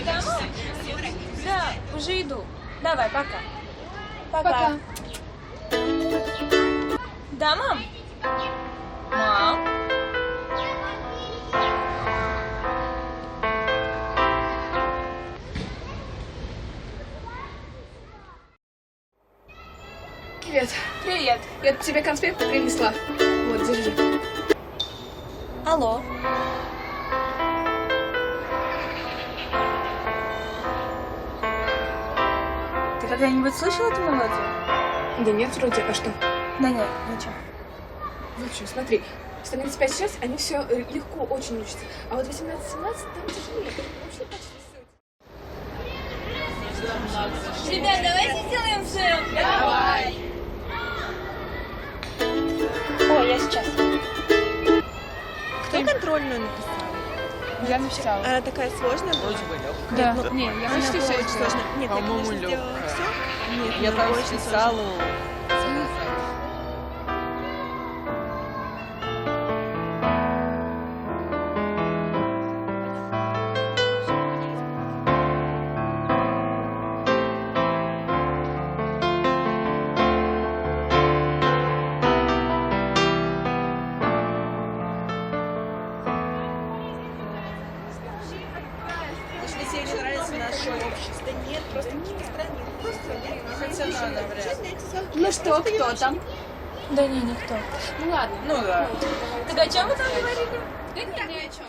Да, мам? Да, уже иду. Давай, пока. Пока. Да, мам? Мам? Привет. Привет. Я тебе конспект принесла. Вот, держи. Алло. Ты когда-нибудь слышал эту мелодию? Да нет, вроде, а что? Да нет, ничего. В общем, смотри, с 11-5-6 они все легко очень учатся. А вот 18-17 там тяжелее. Вообще почти суть. Ребят, давайте сделаем селфи. Давай! Ой, я сейчас. Кто контрольную написал? Я написала. Она такая сложная была? Да. Не, я почти все очень сложно. Нет, я, По-моему, конечно, сделала легкая. все. Нет, Я ну, там очень писала. сложно. Если тебе не нравится наше общество, нет, просто какие-то страницы. Просто нет, Хотя надо, вряд ли. Ну что, кто там? Да не, никто. Ну ладно. Ну да. Так о чем вы там говорили? Да ни о чем.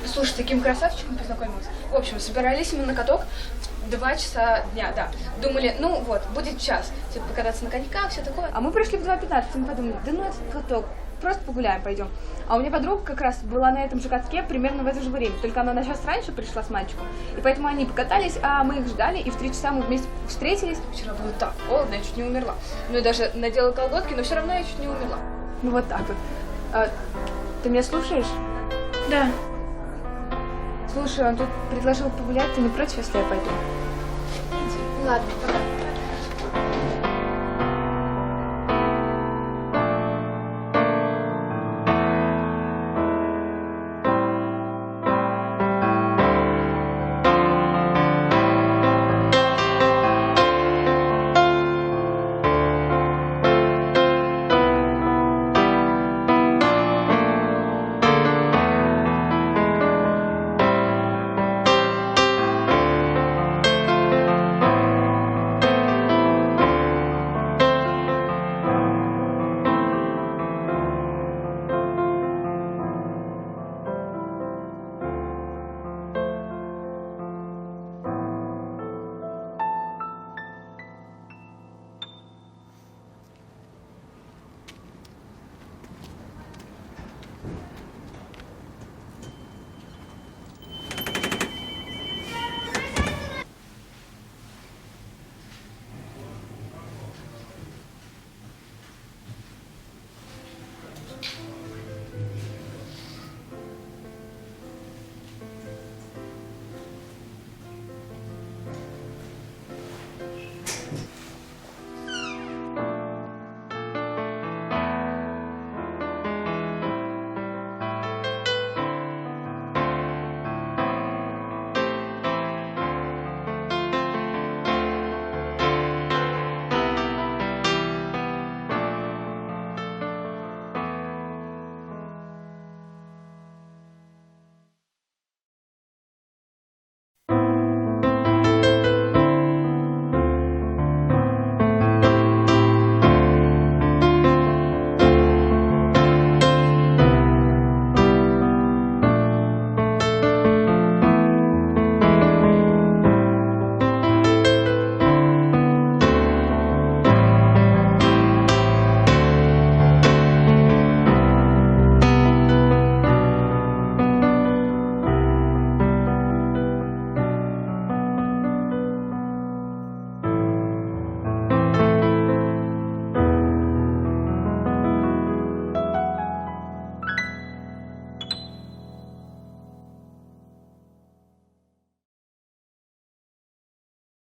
Слушай, с таким красавчиком познакомилась. В общем, собирались мы на каток в 2 часа дня, да. Думали, ну вот, будет час, типа покататься на коньках, все такое. А мы пришли в 2:15, мы подумали, да ну этот каток, просто погуляем, пойдем. А у меня подруга как раз была на этом же катке примерно в это же время, только она на час раньше пришла с мальчиком. И поэтому они покатались, а мы их ждали, и в 3 часа мы вместе встретились. Вчера было так холодно, я чуть не умерла. Ну и даже надела колготки, но все равно я чуть не умерла. Ну вот так вот. Ты меня слушаешь? Да. Слушай, он тут предложил погулять, ты не против, если я пойду? Иди. Ладно, пока.